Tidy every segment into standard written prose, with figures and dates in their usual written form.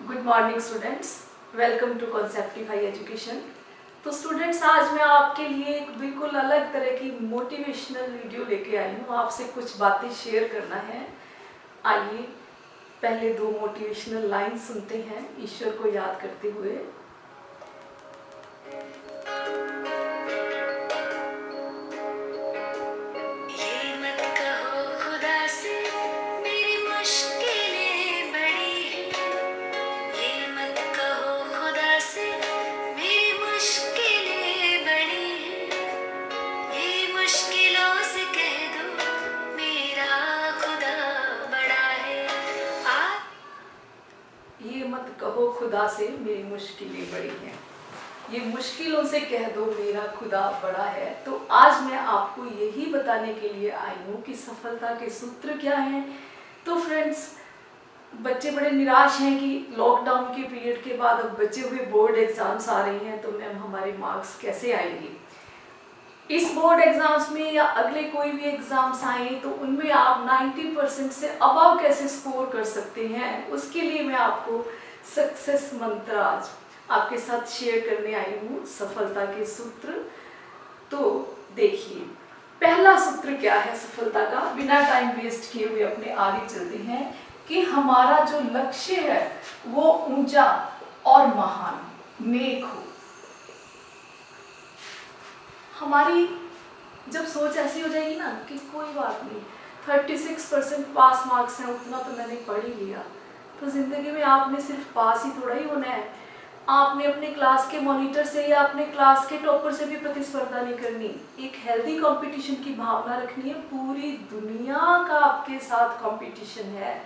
Good morning students, welcome to conceptify education. तो students, आज मैं आपके लिए एक बिल्कुल अलग तरह की मोटिवेशनल वीडियो लेके आई हूँ। आपसे कुछ बातें शेयर करना है। आइए पहले दो मोटिवेशनल लाइन सुनते हैं ईश्वर को याद करते हुए। ये मत कहो खुदा से मेरी मुश्किलें बड़ी हैं, ये मुश्किलों से कह दो मेरा खुदा बड़ा है। तो आज मैं आपको यही बताने के लिए आई हूँ कि सफलता के सूत्र क्या हैं। तो फ्रेंड्स, बच्चे बड़े निराश हैं कि लॉकडाउन के पीरियड के बाद अब बचे हुए बोर्ड एग्जाम्स आ रही हैं, तो मैम हमारे मार्क्स कैसे आएंगे। इस बोर्ड एग्जाम्स में या अगले कोई भी एग्जाम्स आए तो उनमें आप 90% से अबव कैसे स्कोर कर सकते हैं, उसके लिए मैं आपको सक्सेस मंत्र आज आपके साथ शेयर करने आई हूँ, सफलता के सूत्र। तो देखिए, पहला सूत्र क्या है सफलता का, बिना टाइम वेस्ट किए हुए अपने आगे चलते हैं कि हमारा जो लक्ष्य है वो ऊंचा और महान नेक हो। हमारी जब सोच ऐसी हो जाएगी ना कि कोई बात नहीं, 36% पास मार्क्स हैं, उतना तो मैंने पढ़ ही लिया, तो ज़िंदगी में आपने सिर्फ पास ही थोड़ा ही होना है। आपने अपने क्लास के मॉनिटर से या अपने क्लास के टॉपर से भी प्रतिस्पर्धा नहीं करनी। एक हेल्दी कंपटीशन की भावना रखनी है। पूरी दुनिया का आपके साथ कंपटीशन है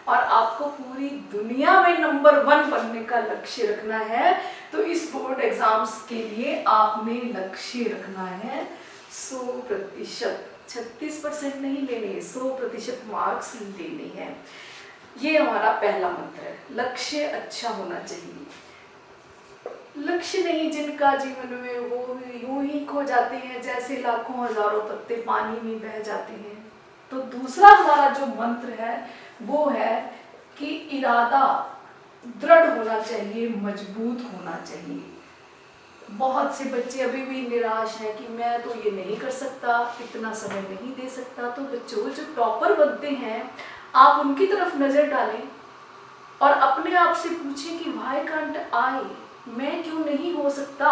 और आपको पूरी दुनिया में नंबर 1 बनने का लक्ष्य रखना है। तो इस बोर्ड एग्जाम्स के लिए आपने लक्ष्य रखना है 100%, 36% नहीं लेने, 100% मार्क्स लेने हैं। ये हमारा पहला मंत्र है। लक्ष्य अच्छा होना चाहिए। लक्ष्य नहीं जिनका जीवन में वो यूं ही खो जाते हैं जैसे लाखों हजारों पत्ते पानी में बह जाते हैं। तो दूसरा हमारा जो मंत्र है वो है कि इरादा दृढ़ होना चाहिए, मजबूत होना चाहिए। बहुत से बच्चे अभी भी निराश हैं कि मैं तो ये नहीं कर सकता, इतना समय नहीं दे सकता। तो बच्चों, जो टॉपर बनते हैं आप उनकी तरफ नजर डालें और अपने आप से पूछें कि व्हाई कांट आई, मैं क्यों नहीं हो सकता।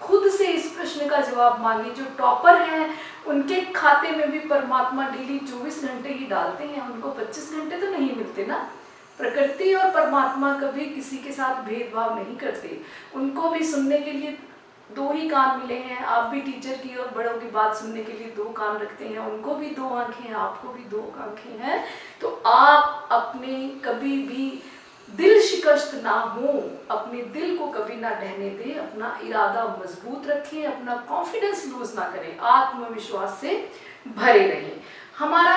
खुद से इस प्रश्न का जवाब मांगे। जो टॉपर हैं उनके खाते में भी परमात्मा डेली 24 घंटे ही डालते हैं, उनको 25 घंटे तो नहीं मिलते ना। प्रकृति और परमात्मा कभी किसी के साथ भेदभाव नहीं करते। उनको भी सुनने के लिए 2 ही कान मिले हैं। आप भी टीचर की और बड़ों की बात सुनने के लिए 2 कान रखते हैं। उनको भी 2 आंखें हैं, आपको भी 2 आंखें हैं। तो आप अपने कभी भी दिल शिकस्त ना हो, अपने दिल को कभी ना ढहने दें, अपना इरादा मजबूत रखें, अपना कॉन्फिडेंस लूज ना करें, आत्मविश्वास से भरे रहें। हमारा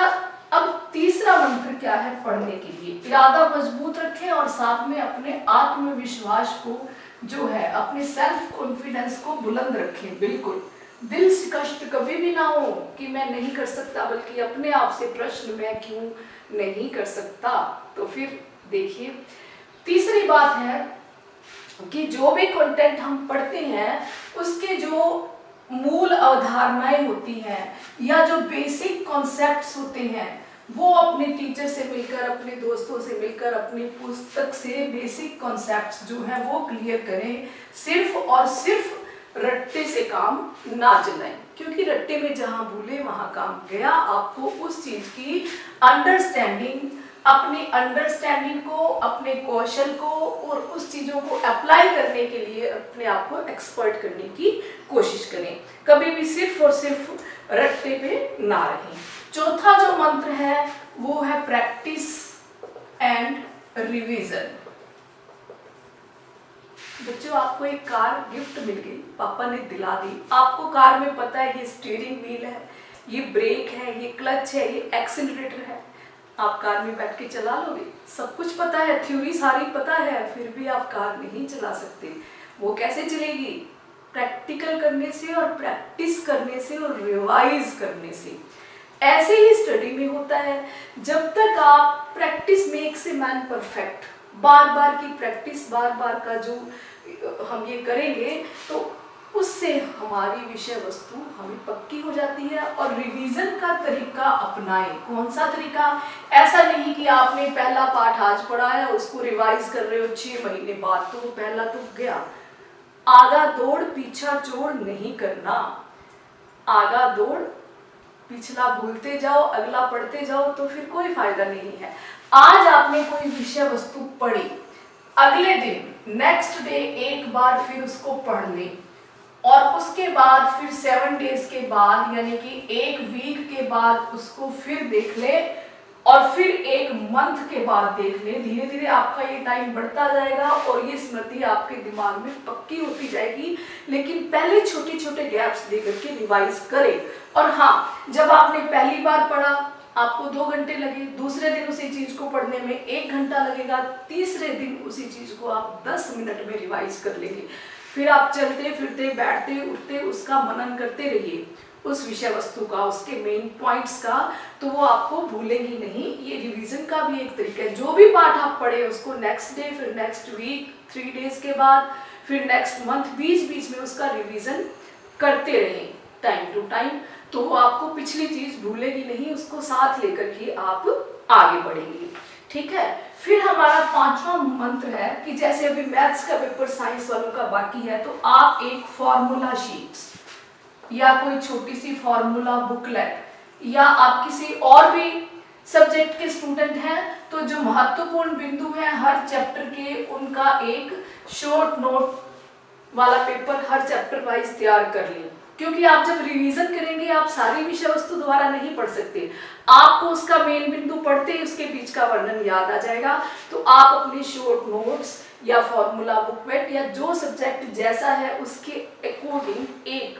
अब तीसरा मंत्र क्या है पढ़ने के लिए, इरादा मजबूत रखें और साथ में अपने आत्मविश्वास को जो है, अपने सेल्फ कॉन्फिडेंस को बुलंद रखें। बिल्कुल दिल शिकस्त कभी भी ना हो कि मैं नहीं कर सकता, बल्कि अपने आप से प्रश्न, मैं क्यों नहीं कर सकता। तो फिर देखिए, तीसरी बात है कि जो भी कंटेंट हम पढ़ते हैं उसके जो मूल अवधारणाएं होती हैं या जो बेसिक कॉन्सेप्ट्स होते हैं वो अपने टीचर से मिलकर, अपने दोस्तों से मिलकर, अपनी पुस्तक से बेसिक कॉन्सेप्ट्स जो हैं वो क्लियर करें। सिर्फ और सिर्फ रट्टे से काम ना चलाएं, क्योंकि रट्टे में जहां भूले वहां काम गया। आपको उस चीज की अंडरस्टैंडिंग, अपनी अंडरस्टैंडिंग को, अपने कौशल को और उस चीज़ों को अप्लाई करने के लिए अपने आप को एक्सपर्ट करने की कोशिश करें। कभी भी सिर्फ और सिर्फ रट्टे पे ना रहें। चौथा जो मंत्र है वो है प्रैक्टिस एंड रिवीजन। बच्चों, आपको एक कार गिफ्ट मिल गई, पापा ने दिला दी। आपको कार में पता है ये स्टीयरिंग व्हील है, ये ब्रेक है, ये क्लच है, ये एक्सीलरेटर है। आप कार में बैठ के चला लोगे? सब कुछ पता है, थ्योरी सारी पता है, फिर भी आप कार नहीं चला सकते। वो कैसे चलेगी? प्रैक्टिकल करने से और प्रैक्टिस करने से और रिवाइज करने से। ऐसे ही स्टडी में होता है। जब तक आप practice makes a man perfect, बार बार की प्रैक्टिस, बार बार का जो हम ये करेंगे तो उससे हमारी विषय वस्तु हमें पक्की हो जाती है। और रिवीजन का तरीका अपनाएं। कौन सा तरीका? ऐसा नहीं कि आपने पहला पाठ आज पढ़ा है उसको रिवाइज कर रहे हो 6 महीने बाद, तो पहला तो गया। आगा दौड़ पीछा छोड़ नहीं करना। आगा दौड़ पिछला भूलते जाओ, अगला पढ़ते जाओ तो फिर कोई फायदा नहीं है। आज आपने कोई विषय वस्तु पढ़ी, अगले दिन नेक्स्ट डे एक बार फिर उसको पढ़ लें, और उसके बाद फिर 7 डेज के बाद यानी कि 1 वीक के बाद उसको फिर देख ले, और फिर 1 मंथ के बाद देख ले। धीरे धीरे आपका ये टाइम बढ़ता जाएगा और ये स्मृति आपके दिमाग में पक्की होती जाएगी। लेकिन पहले छोटे छोटे गैप्स देकर के रिवाइज करें। और हाँ, जब आपने पहली बार पढ़ा आपको 2 घंटे लगे, दूसरे दिन उसी चीज को पढ़ने में 1 घंटा लगेगा, तीसरे दिन उसी चीज को आप 10 मिनट में रिवाइज कर लेंगे। फिर आप चलते फिरते बैठते उठते उसका मनन करते रहिए, उस विषय वस्तु का, उसके मेन पॉइंट्स का, तो वो आपको भूलेंगी नहीं। ये रिवीजन का भी एक तरीका है। जो भी पाठ आप पढ़े उसको नेक्स्ट डे, फिर नेक्स्ट वीक, 3 डेज के बाद, फिर नेक्स्ट मंथ, बीच बीच में उसका रिवीजन करते रहें टाइम टू टाइम, तो वो आपको पिछली चीज भूलेगी नहीं, उसको साथ लेकर के आप आगे बढ़ेंगे। ठीक है। फिर हमारा 5वां मंत्र है कि जैसे अभी मैथ्स का पेपर साइंस वालों का बाकी है, तो आप एक फॉर्मूला शीट्स या कोई छोटी सी फॉर्मूला बुकलेट, या आप किसी और भी सब्जेक्ट के स्टूडेंट हैं तो जो महत्वपूर्ण बिंदु हैं हर चैप्टर के, उनका एक शॉर्ट नोट वाला पेपर हर चैप्टर वाइज तैयार कर लें। क्योंकि आप जब रिवीजन करेंगे आप सारी विषय वस्तु दोबारा नहीं पढ़ सकते, आपको उसका मेन बिंदु पढ़ते ही उसके बीच का वर्णन याद आ जाएगा। तो आप अपने शॉर्ट नोट्स या फॉर्मूला बुकलेट या जो सब्जेक्ट जैसा है उसके अकॉर्डिंग एक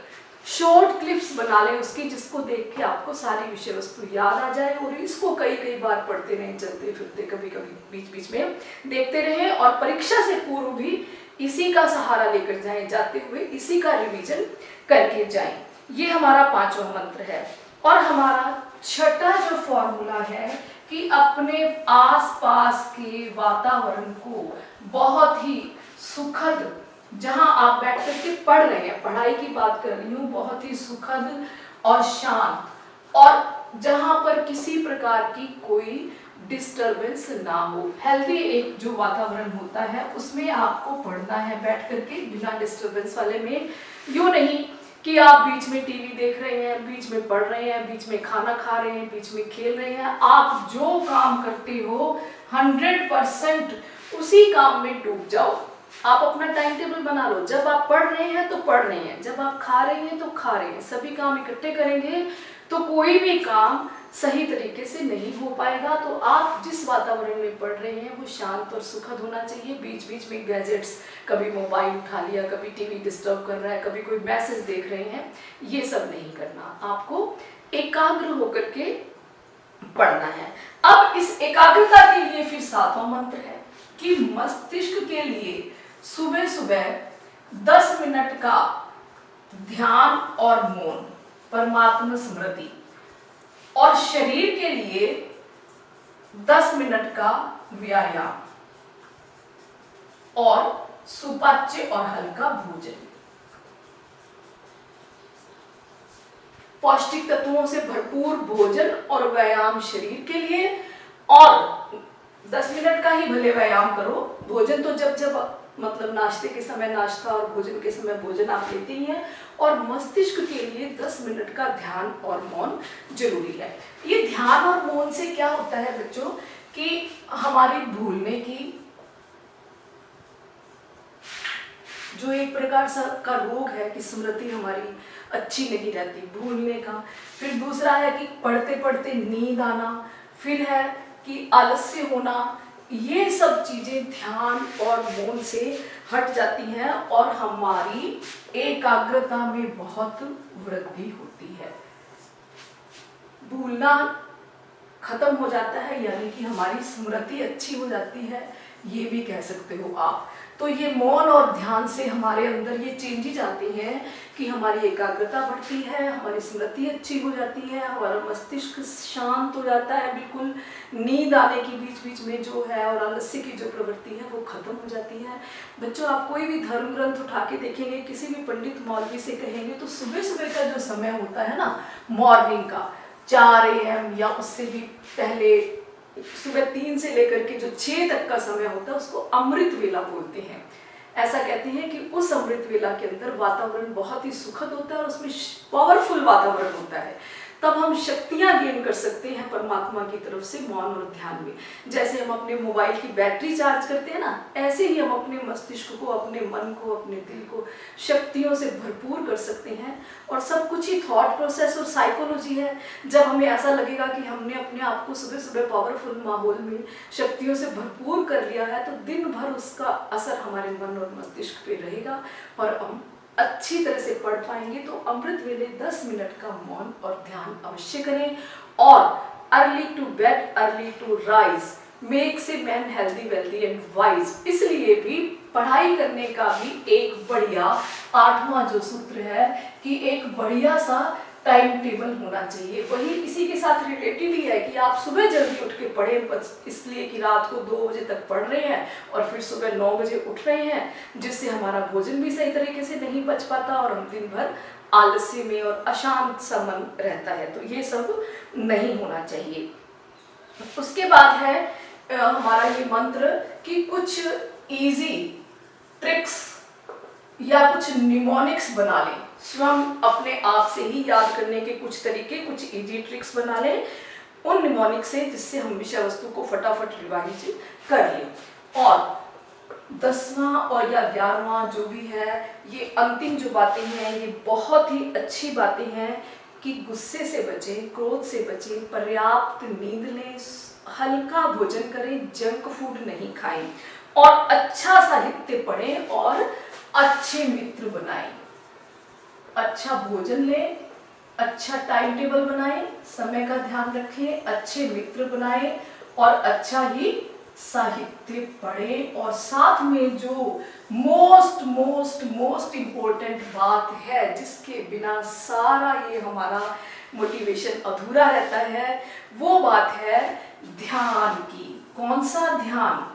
शॉर्ट क्लिप्स बना लें उसकी, जिसको देख के आपको सारी विषय वस्तु याद आ जाए, और इसको कई कई बार पढ़ते रहें, चलते फिरते, कभी कभी बीच बीच में देखते रहें, और परीक्षा से पूर्व भी इसी का सहारा लेकर जाएं, जाते हुए इसी का रिवीजन करके जाएं। ये हमारा 5वां मंत्र है। और हमारा 6ठा जो फॉर्मूला है कि अपने आसपास के वातावरण को बहुत ही सुखद, जहां आप बैठ करके पढ़ रहे हैं, पढ़ाई की बात कर रही हूँ, बहुत ही सुखद और शांत, और जहां पर किसी प्रकार की कोई डिस्टरबेंस ना हो, हेल्दी एक जो वातावरण होता है उसमें आपको पढ़ना है बैठ करके, बिना डिस्टरबेंस वाले में। यूं नहीं कि आप बीच में टीवी देख रहे हैं, बीच में पढ़ रहे हैं, बीच में खाना खा रहे हैं, बीच में खेल रहे हैं। आप जो काम करते हो 100% उसी काम में डूब जाओ। आप अपना टाइम टेबल बना लो, जब आप पढ़ रहे हैं तो पढ़ रहे हैं, जब आप खा रहे हैं तो खा रहे हैं, सभी काम इकट्ठे करेंगे तो कोई भी काम सही तरीके से नहीं हो पाएगा। तो आप जिस वातावरण में पढ़ रहे हैं वो शांत और सुखद होना चाहिए। बीच बीच में गैजेट्स, कभी मोबाइल उठा लिया, कभी टीवी डिस्टर्ब कर रहा है, कभी कोई मैसेज देख रहे हैं, ये सब नहीं करना। आपको एकाग्र होकर के पढ़ना है। अब इस एकाग्रता के लिए फिर 7वां मंत्र है कि मस्तिष्क के लिए सुबह सुबह 10 मिनट का ध्यान और मौन, परमात्मा स्मृति, और शरीर के लिए 10 मिनट का व्यायाम, और सुपाच्य और हल्का भोजन। पौष्टिक तत्वों से भरपूर भोजन और व्यायाम शरीर के लिए, और 10 मिनट का ही भले व्यायाम करो। भोजन तो जब जब मतलब नाश्ते के समय नाश्ता और भोजन के समय भोजन आप लेते ही हैं, और मस्तिष्क के लिए 10 मिनट का ध्यान और मौन जरूरी है। ये ध्यान और मौन से क्या होता है बच्चों कि हमारी भूलने की जो एक प्रकार का रोग है कि स्मृति हमारी अच्छी नहीं रहती, भूलने का। फिर दूसरा है कि पढ़ते पढ़ते नींद आना, फिर है कि आलस्य होना। ये सब चीजें ध्यान और मौन से हट जाती हैं और हमारी एकाग्रता में बहुत वृद्धि होती है। भूलना खत्म हो जाता है, यानी कि हमारी स्मृति अच्छी हो जाती है, ये भी कह सकते हो आप। तो ये मौन और ध्यान से हमारे अंदर ये चेंजेज आती हैं कि हमारी एकाग्रता बढ़ती है, हमारी स्मृति अच्छी हो जाती है, हमारा मस्तिष्क शांत हो जाता है, बिल्कुल नींद आने की बीच बीच में जो है और आलस्य की जो प्रवृत्ति है वो खत्म हो जाती है। बच्चों, आप कोई भी धर्म ग्रंथ उठा के देखेंगे, किसी भी पंडित मौलवी से कहेंगे तो सुबह सुबह का जो समय होता है ना, मॉर्निंग का 4 AM या उससे भी पहले सुबह 3 से लेकर के जो 6 तक का समय होता है उसको अमृत वेला बोलते हैं। ऐसा कहते हैं कि उस अमृत वेला के अंदर वातावरण बहुत ही सुखद होता है और उसमें पावरफुल वातावरण होता है। तब हम शक्तियां गेन कर सकते हैं परमात्मा की तरफ से मौन और ध्यान में। जैसे हम अपने मोबाइल की बैटरी चार्ज करते हैं ना, ऐसे ही हम अपने मस्तिष्क को, अपने मन को, अपने दिल को शक्तियों से भरपूर कर सकते हैं। और सब कुछ ही थॉट प्रोसेस और साइकोलॉजी है। जब हमें ऐसा लगेगा कि हमने अपने आप को सुबह सुबह पावरफुल माहौल में शक्तियों से भरपूर कर लिया है, तो दिन भर उसका असर हमारे मन और मस्तिष्क पे रहेगा और हम अच्छी तरह से पढ़ पाएंगे। तो अमृत वेले 10 मिनट का मौन और ध्यान अवश्य करें। और early to bed early to rise makes a man healthy wealthy and wise, इसलिए भी पढ़ाई करने का भी एक बढ़िया 8वां जो सूत्र है कि एक बढ़िया सा टाइम टेबल होना चाहिए। वही इसी के साथ रिलेटेड ही है कि आप सुबह जल्दी उठ के पढ़ें, इसलिए कि रात को 2 बजे तक पढ़ रहे हैं और फिर सुबह 9 बजे उठ रहे हैं, जिससे हमारा भोजन भी सही तरीके से नहीं पच पाता और हम दिन भर आलस्य में और अशांत सा मन रहता है। तो ये सब नहीं होना चाहिए। उसके बाद है हमारा ये मंत्र कि कुछ इजी ट्रिक्स या कुछ निमोनिक्स बना लें। स्वयं अपने आप से ही याद करने के कुछ तरीके, कुछ इजी ट्रिक्स बना लें उन निमोनिक से, जिससे हम विषय वस्तु को फटाफट रिवाइज कर लें। और 10वां और या 11वां जो भी है, ये अंतिम जो बातें हैं ये बहुत ही अच्छी बातें हैं कि गुस्से से बचें, क्रोध से बचें, पर्याप्त नींद लें, हल्का भोजन करें, जंक फूड नहीं खाएं और अच्छा साहित्य पढ़ें और अच्छे मित्र बनाएं। अच्छा भोजन लें, अच्छा टाइम टेबल बनाएं, समय का ध्यान रखें, अच्छे मित्र बनाएं और अच्छा ही साहित्य पढ़ें। और साथ में जो मोस्ट मोस्ट मोस्ट इम्पोर्टेंट बात है, जिसके बिना सारा ये हमारा मोटिवेशन अधूरा रहता है, वो बात है ध्यान की। कौन सा ध्यान?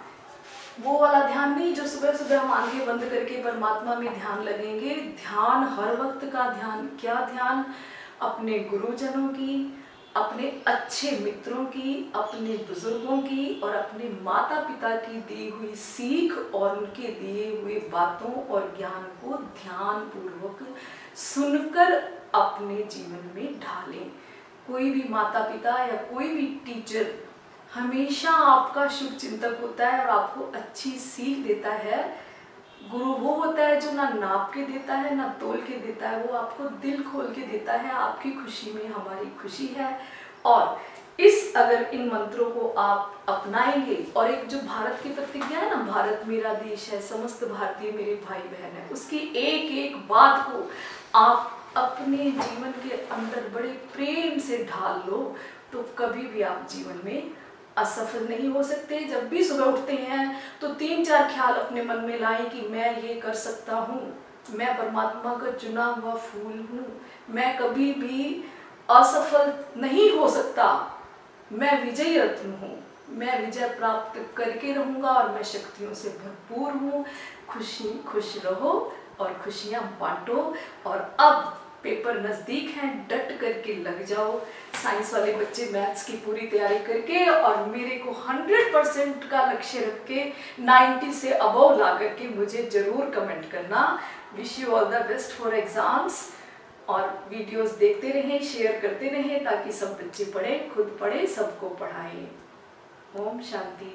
वो वाला ध्यान नहीं जो सुबह सुबह हम आंखें बंद करके परमात्मा में ध्यान लगेंगे। ध्यान हर वक्त का ध्यान। क्या ध्यान? अपने गुरुजनों की, अपने अच्छे मित्रों की, अपने बुजुर्गों की और अपने माता पिता की दी हुई सीख और उनके दिए हुए बातों और ज्ञान को ध्यान पूर्वक सुनकर अपने जीवन में ढालें। कोई भी माता पिता या कोई भी टीचर हमेशा आपका शुभ चिंतक होता है और आपको अच्छी सीख देता है। गुरु वो होता है जो ना नाप के देता है ना तोल के देता है, वो आपको दिल खोल के देता है। आपकी खुशी में हमारी खुशी है। और अगर इन मंत्रों को आप अपनाएंगे और एक जो भारत की प्रतिज्ञा है ना, भारत मेरा देश है, समस्त भारतीय मेरे भाई बहन है, उसकी एक एक बात को आप अपने जीवन के अंदर बड़े प्रेम से ढाल लो, तो कभी भी आप जीवन में असफल नहीं हो सकते। जब भी सुबह उठते हैं तो 3-4 ख्याल अपने मन में लाएं कि मैं ये कर सकता हूँ, मैं परमात्मा का चुना हुआ फूल हूँ, मैं कभी भी असफल नहीं हो सकता, मैं विजयी रत्न हूँ, मैं विजय प्राप्त करके रहूँगा और मैं शक्तियों से भरपूर हूँ। खुश रहो और खुशियाँ बांटो। और अब पेपर नज़दीक हैं, डट करके लग जाओ। साइंस वाले बच्चे मैथ्स की पूरी तैयारी करके और मेरे को 100% का लक्ष्य रख के 90 से अबव ला करके मुझे ज़रूर कमेंट करना। Wish you all the best for exams. और वीडियोस देखते रहें, शेयर करते रहें ताकि सब बच्चे पढ़ें, खुद पढ़ें, सबको पढ़ाएं। ओम शांति।